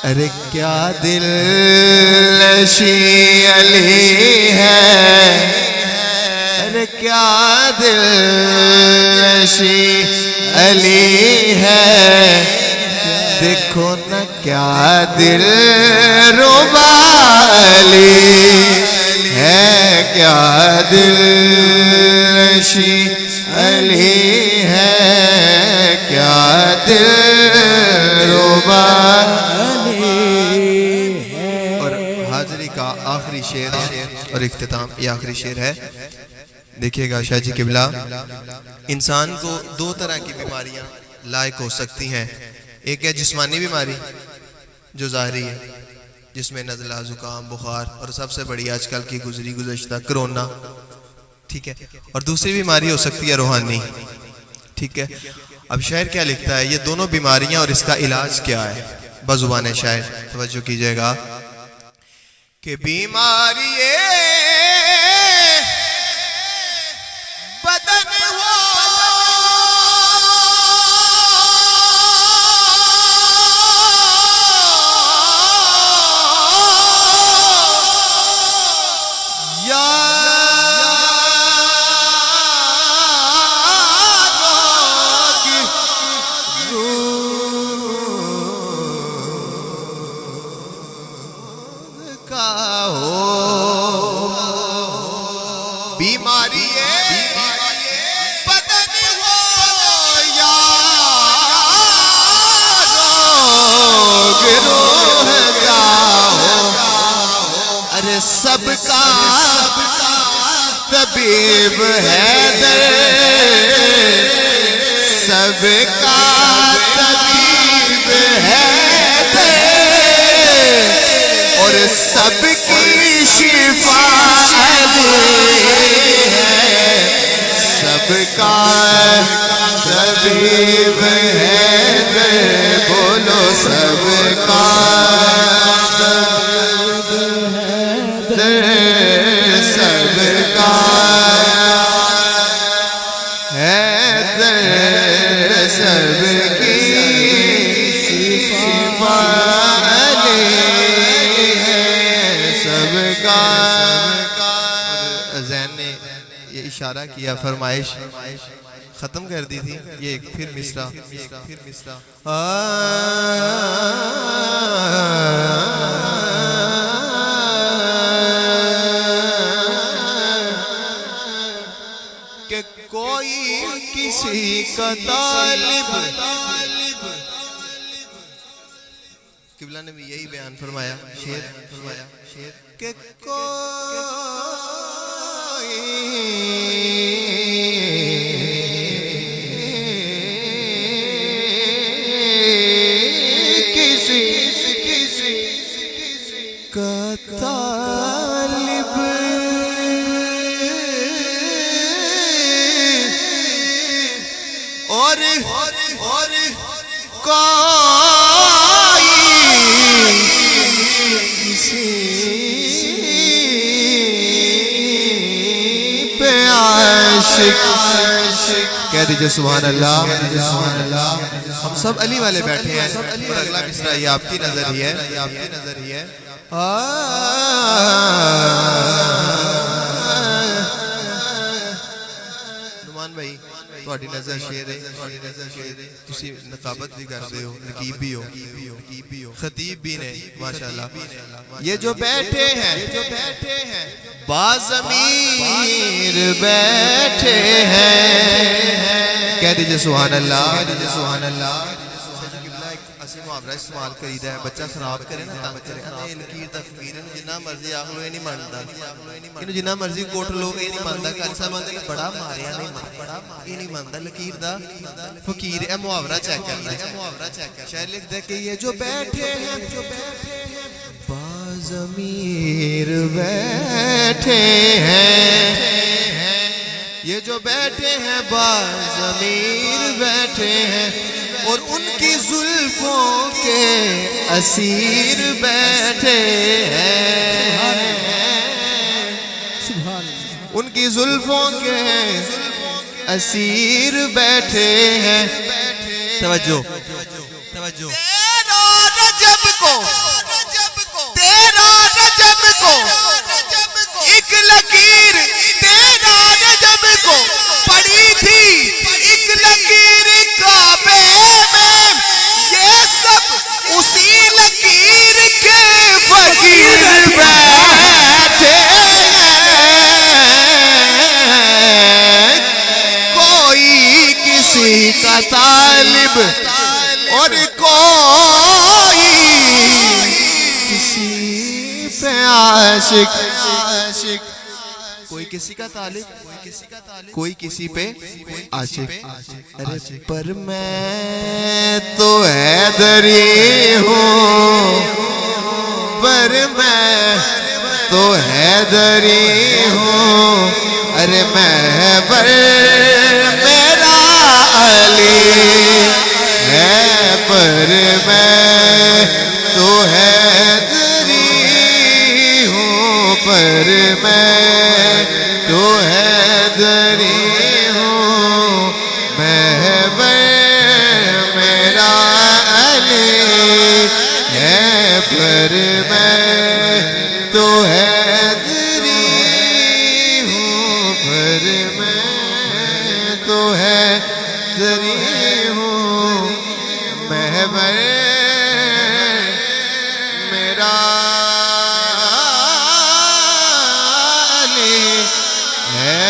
अरे क्या दिल नशी अली है, अरे क्या दिल नशी अली है, देखो न क्या दिल रुबा अली है, क्या दिल नशी अली है, क्या दिल रुबा अली। और हाजिरी का आखिरी शेर और इख्तिताम ये आखिरी शेर है। देखिएगा शाह जी किबला, इंसान को दो तरह की बीमारियां लायक हो सकती हैं। एक है जिस्मानी बीमारी जो ज़ाहरी है, जिसमें नज़ला, जुकाम, बुखार और सबसे बड़ी आजकल की गुज़श्ता कोरोना, ठीक है। और दूसरी बीमारी हो सकती है रूहानी, ठीक है। अब शायर क्या लिखता है, ये दोनों बीमारियां और इसका इलाज क्या है, बज़ुबान शायर तवज्जो कीजिएगा कि बीमारी बदन हो बीमारी बदन हो या रोग रूह का हो, अरे सबका तबीब है दर्द, सबका तबीब है दर्द, और सबकी शिफा सबका तबीब है, बोलो सबका तबीब है, सबका है, सबकी शिफा अली है, सबका। ज़ैन ने ये इशारा किया, फरमाइश खत्म कर दी थी, ये एक फिर मिसरा कि कोई किसी का तालिब, किबला ने भी यही बयान फरमाया, शेर फरमाया कि किसी का तालिब और किसी पे आशिक, कह दीजिए सुभान अल्लाह। हम सब अली वाले बैठे हैं और अगला मिसरा ये आपकी नजर ही है, नुमान भाई ਤੁਹਾਡੀ नजर शेर है, तुसी नकाबत भी करते हो, नकीब भी हो, खतीब भी ने माशाल्लाह। ये जो बैठे हैं बाज़मीर बैठे हैं, कह दीजिए सुभान अल्लाह। मुहावरा इस्तेमाल करीदा है, बच्चा खराब करे ना तंग करे, लकीर दा फकीर इनु जिन्ना मर्जी आख लो ये नहीं मनदा, इनु जिन्ना मर्जी कोट लो ये नहीं मनदा, घर सा मनदे बड़ा मारिया नहीं ये नहीं मनदा, लकीर दा फकीर है। मुहावरा चेक करना है, शायर लिखदा कि ये जो बैठे हैं बाज़मीर बैठे हैं, ये जो बैठे हैं बाज़मीर बैठे हैं, और उनकी जुल्फों के असीर बैठे हैं, उनकी जुल्फों के असीर बैठे हैं। तवज्जो रजब को और कोई किसी पे आशिक, कोई किसी का तालिब, कोई किसी पे आशिक। अरे पर मैं तो हैदरी हूँ, पर मैं तो हैदरी हूँ। अरे मैं पर मेरा अली है, पर मैं तो हैदरी हूँ, पर मैं तो हैदरी हूँ। मैं मेरा अली है, पर मैं तो हैदरी हूँ, पर मैं तो हैदरी हूँ। मैं मेरा अली है,